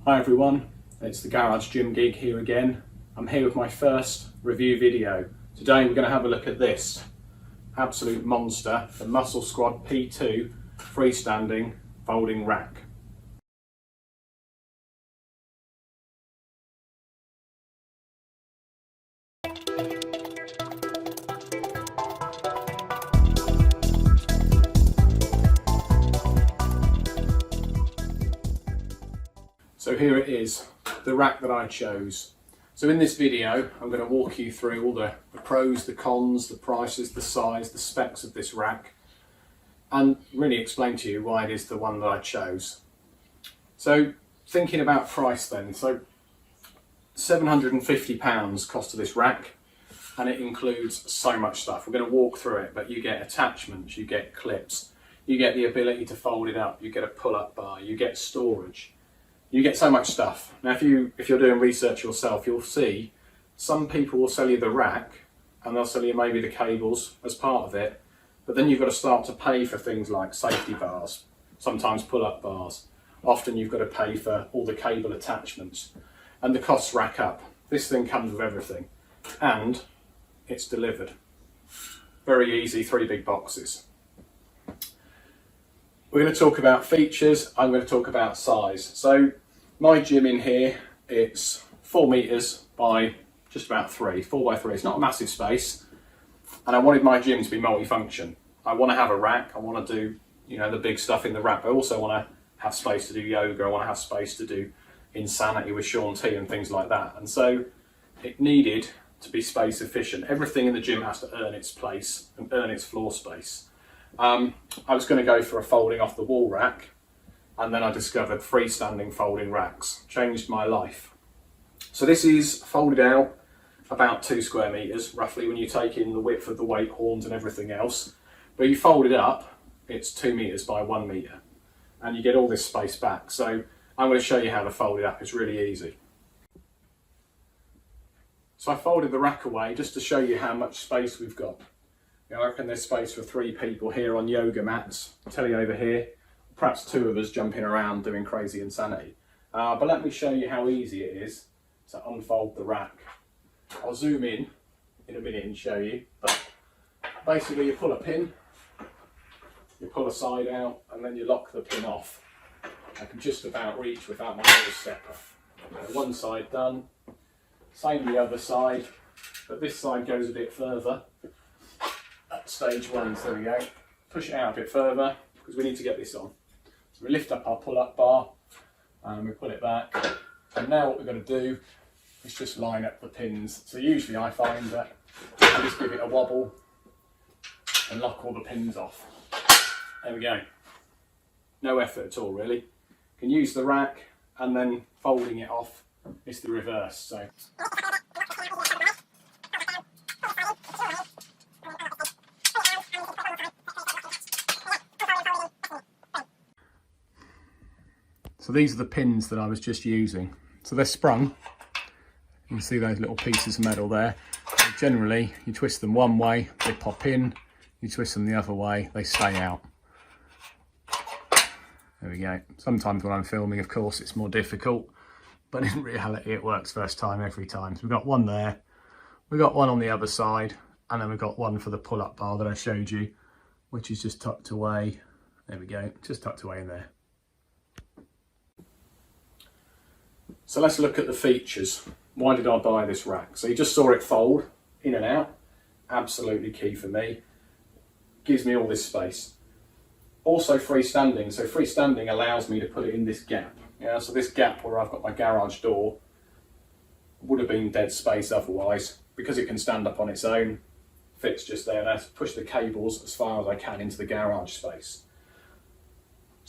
Hi everyone, it's the Garage Gym Geek here again. I'm here with my first review video. Today we're going to have a look at this absolute monster, the Muscle Squad P2 freestanding folding rack. So here it is, the rack that I chose. So in this video, I'm going to walk you through all the pros, the cons, the prices, the size, the specs of this rack, and really explain to you why it is the one that I chose. So thinking about price then, so £750 cost of this rack, and it includes so much stuff. We're going to walk through it, but you get attachments, you get clips, you get the ability to fold it up, you get a pull-up bar, you get storage. You get so much stuff. Now if you're doing research yourself, you'll see some people will sell you the rack and they'll sell you maybe the cables as part of it, but then you've got to start to pay for things like safety bars, sometimes pull-up bars. Often you've got to pay for all the cable attachments and the costs rack up. This thing comes with everything and it's delivered. Very easy, 3 big boxes. We're going to talk about features, I'm going to talk about size. So my gym in here, it's 4 metres by just about 3, 4 by 3. It's not a massive space, and I wanted my gym to be multifunction. I want to have a rack, I want to do the big stuff in the rack, but I also want to have space to do yoga, I want to have space to do insanity with Shaun T and things like that. And so it needed to be space efficient. Everything in the gym has to earn its place and earn its floor space. I was going to go for a folding off the wall rack, and then I discovered freestanding folding racks. Changed my life. So this is folded out about 2 square metres roughly when you take in the width of the weight horns and everything else, but you fold it up, it's 2 metres by 1 metre, and you get all this space back. So I'm going to show you how to fold it up. It's really easy. So I folded the rack away just to show you how much space we've got. I reckon there's space for 3 people here on yoga mats, telly over here, perhaps 2 of us jumping around doing crazy insanity. But let me show you how easy it is to unfold the rack. I'll zoom in a minute and show you, but basically you pull a pin, you pull a side out, and then you lock the pin off. I can just about reach without my little stepper. One side done, same the other side, but this side goes a bit further. At stage 1, so there we go. Push it out a bit further because we need to get this on. So we lift up our pull-up bar and we pull it back. And now what we're going to do is just line up the pins. So usually I find that I just give it a wobble and lock all the pins off. There we go. No effort at all really. You can use the rack, and then folding it off is the reverse. So. So these are the pins that I was just using. So they're sprung. You can see those little pieces of metal there. So generally, you twist them one way, they pop in. You twist them the other way, they stay out. There we go. Sometimes when I'm filming, of course, it's more difficult. But in reality, it works first time every time. So we've got one there. We've got one on the other side. And then we've got one for the pull-up bar that I showed you, which is just tucked away. There we go, just tucked away in there. So let's look at the features. Why did I buy this rack? So you just saw it fold in and out. Absolutely key for me. Gives me all this space. Also freestanding. So freestanding allows me to put it in this gap. So this gap where I've got my garage door would have been dead space otherwise. Because it can stand up on its own, fits just there. And I push the cables as far as I can into the garage space.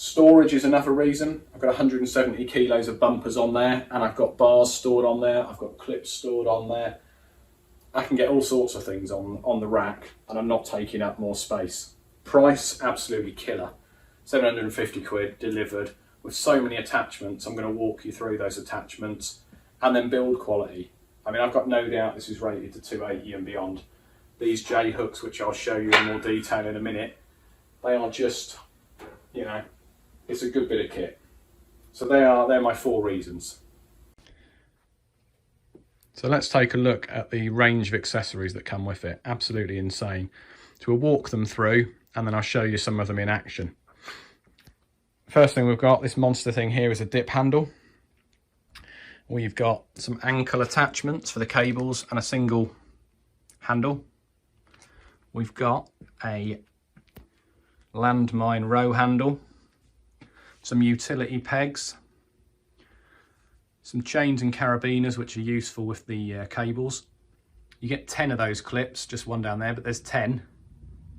Storage is another reason. I've got 170 kilos of bumpers on there, and I've got bars stored on there, I've got clips stored on there. I can get all sorts of things on the rack, and I'm not taking up more space. Price, absolutely killer. 750 quid delivered with so many attachments. I'm going to walk you through those attachments, and then build quality. I mean, I've got no doubt this is rated to 280 and beyond. These J hooks, which I'll show you in more detail in a minute, they are just, it's a good bit of kit. So they're my 4 reasons. So let's take a look at the range of accessories that come with it. Absolutely insane. So we'll walk them through and then I'll show you some of them in action. First thing we've got, this monster thing here is a dip handle. We've got some ankle attachments for the cables and a single handle. We've got a landmine row handle, some utility pegs, some chains and carabiners which are useful with the cables. You get 10 of those clips, just one down there, but there's 10.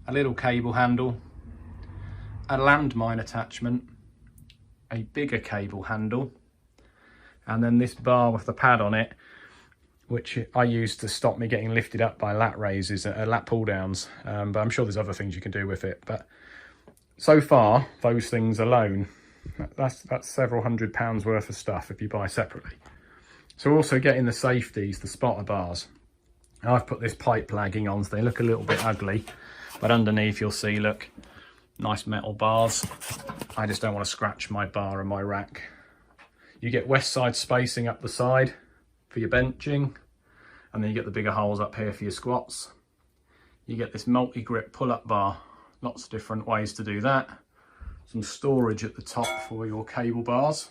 A little cable handle, a landmine attachment, a bigger cable handle, and then this bar with the pad on it, which I use to stop me getting lifted up by lat raises, lat pull downs, but I'm sure there's other things you can do with it. But so far, those things alone, that's several £100 worth of stuff if you buy separately. So we're also getting the safeties, the spotter bars. Now I've put this pipe lagging on, so they look a little bit ugly, but underneath you'll see, look, nice metal bars. I just don't want to scratch my bar and my rack. You get west side spacing up the side for your benching, and then you get the bigger holes up here for your squats. You get this multi-grip pull-up bar, lots of different ways to do that. Some storage at the top for your cable bars,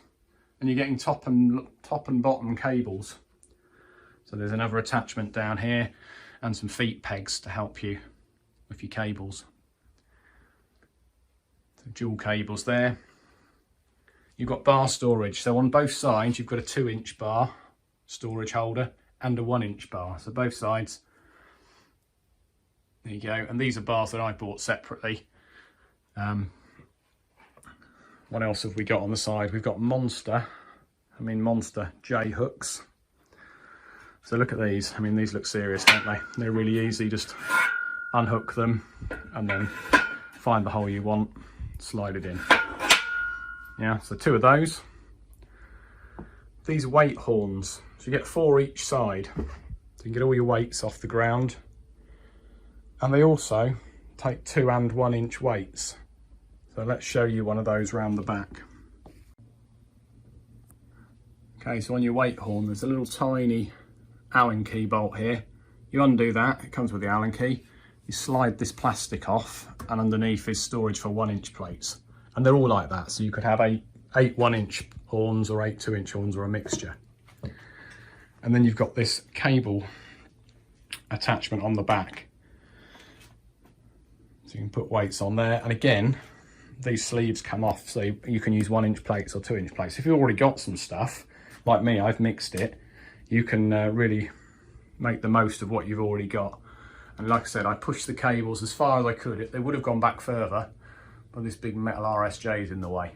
and you're getting top and bottom cables. So there's another attachment down here and some feet pegs to help you with your cables. So dual cables there. You've got bar storage, so on both sides you've got a 2-inch bar storage holder and a 1-inch bar, so both sides. There you go, and these are bars that I bought separately. What else have we got on the side? We've got Monster J hooks. So look at these. I mean, these look serious, don't they? They're really easy. Just unhook them and then find the hole you want, slide it in. Yeah, so 2 of those. These weight horns. So you get 4 each side. So you can get all your weights off the ground. And they also take 2 and 1-inch weights. So let's show you one of those round the back. Okay, so on your weight horn, there's a little tiny Allen key bolt here. You undo that, it comes with the Allen key. You slide this plastic off, and underneath is storage for 1-inch plates. And they're all like that, so you could have 8 1-inch horns or 8 2-inch horns or a mixture. And then you've got this cable attachment on the back. So you can put weights on there, and again, these sleeves come off, so you can use 1-inch plates or 2-inch plates. If you've already got some stuff, like me, I've mixed it, you can really make the most of what you've already got. And like I said, I pushed the cables as far as I could. They would have gone back further, but this big metal RSJ is in the way.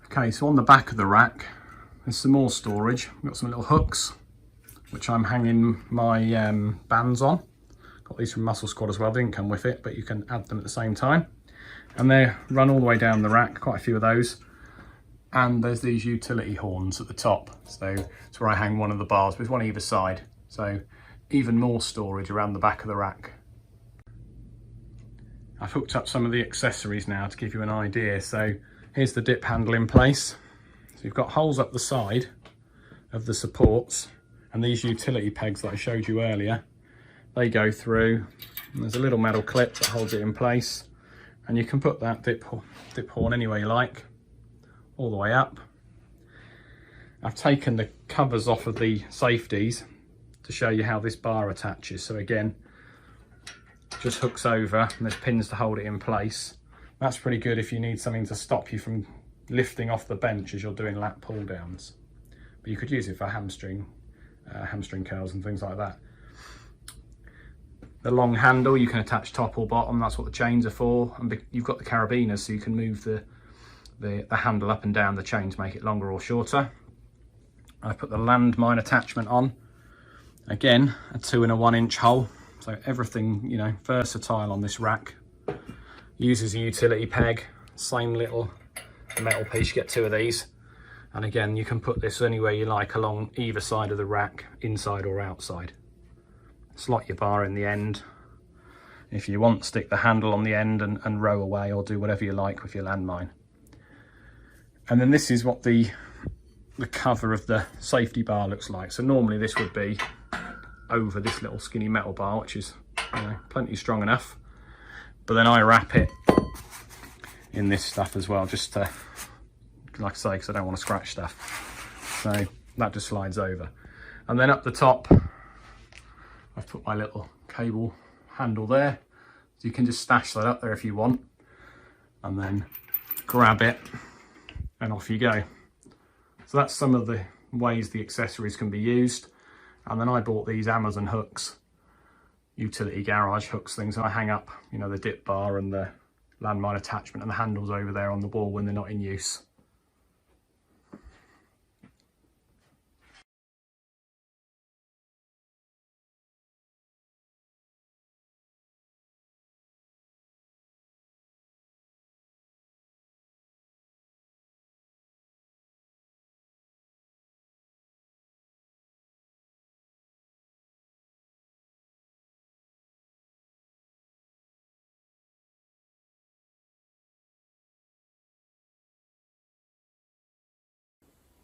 Okay, so on the back of the rack, there's some more storage. We've got some little hooks, which I'm hanging my bands on. Got these from Muscle Squad as well. They didn't come with it, but you can add them at the same time. And they run all the way down the rack, quite a few of those. And there's these utility horns at the top. So it's where I hang one of the bars, but it's one either side. So even more storage around the back of the rack. I've hooked up some of the accessories now to give you an idea. So here's the dip handle in place. So you've got holes up the side of the supports, and these utility pegs that I showed you earlier, they go through, and there's a little metal clip that holds it in place, and you can put that dip horn anywhere you like, all the way up. I've taken the covers off of the safeties to show you how this bar attaches. So again, just hooks over, and there's pins to hold it in place. That's pretty good if you need something to stop you from lifting off the bench as you're doing lat pull downs. But you could use it for hamstring curls and things like that. The long handle, you can attach top or bottom, that's what the chains are for. And you've got the carabiners, so you can move the handle up and down the chain to make it longer or shorter. I've put the landmine attachment on. Again, a 2 and a 1-inch hole. So everything, you know, versatile on this rack. Uses a utility peg, same little metal piece, you get 2 of these. And again, you can put this anywhere you like along either side of the rack, inside or outside. Slot your bar in the end. If you want, stick the handle on the end and row away, or do whatever you like with your landmine. And then this is what the cover of the safety bar looks like. So normally this would be over this little skinny metal bar, which is, you know, plenty strong enough. But then I wrap it in this stuff as well, just to, like I say, because I don't want to scratch stuff. So that just slides over. And then up the top, I've put my little cable handle there. So you can just stash that up there if you want. And then grab it and off you go. So that's some of the ways the accessories can be used. And then I bought these Amazon hooks, utility garage hooks things. And I hang up, you know, the dip bar and the landmine attachment and the handles over there on the wall when they're not in use.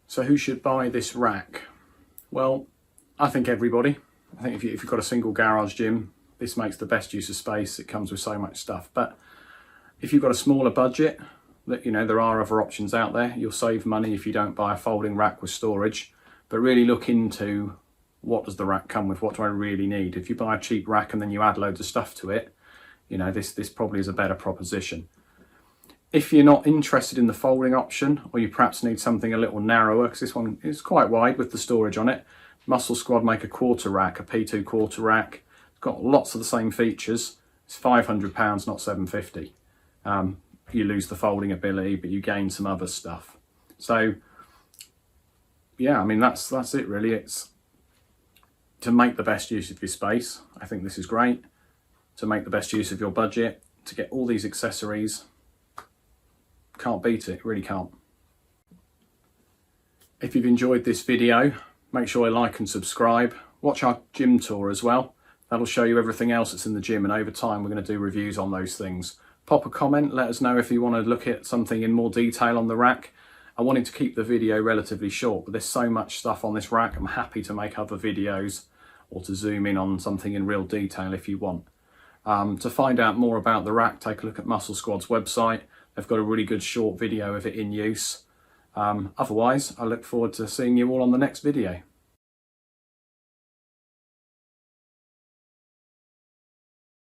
So who should buy this rack? Well, I think everybody. I think if you've got a single garage gym, this makes the best use of space. It comes with so much stuff. But if you've got a smaller budget, that, you know, there are other options out there. You'll save money if you don't buy a folding rack with storage. But really look into, what does the rack come with? What do I really need? If you buy a cheap rack and then you add loads of stuff to it, you know, this probably is a better proposition. If you're not interested in the folding option, or you perhaps need something a little narrower, because this one is quite wide with the storage on it, Muscle Squad make a quarter rack, a P2 quarter rack. It's got lots of the same features. It's £500, not $750. You lose the folding ability, but you gain some other stuff. So yeah, I mean, that's it really. It's to make the best use of your space. I think this is great. To make the best use of your budget, to get all these accessories. Can't beat it, really can't. If you've enjoyed this video, make sure you like and subscribe. Watch our gym tour as well. That'll show you everything else that's in the gym, and over time we're going to do reviews on those things. Pop a comment, let us know if you want to look at something in more detail on the rack. I wanted to keep the video relatively short, but there's so much stuff on this rack. I'm happy to make other videos or to zoom in on something in real detail if you want. To find out more about the rack, take a look at Muscle Squad's website. They've got a really good short video of it in use. Otherwise, I look forward to seeing you all on the next video.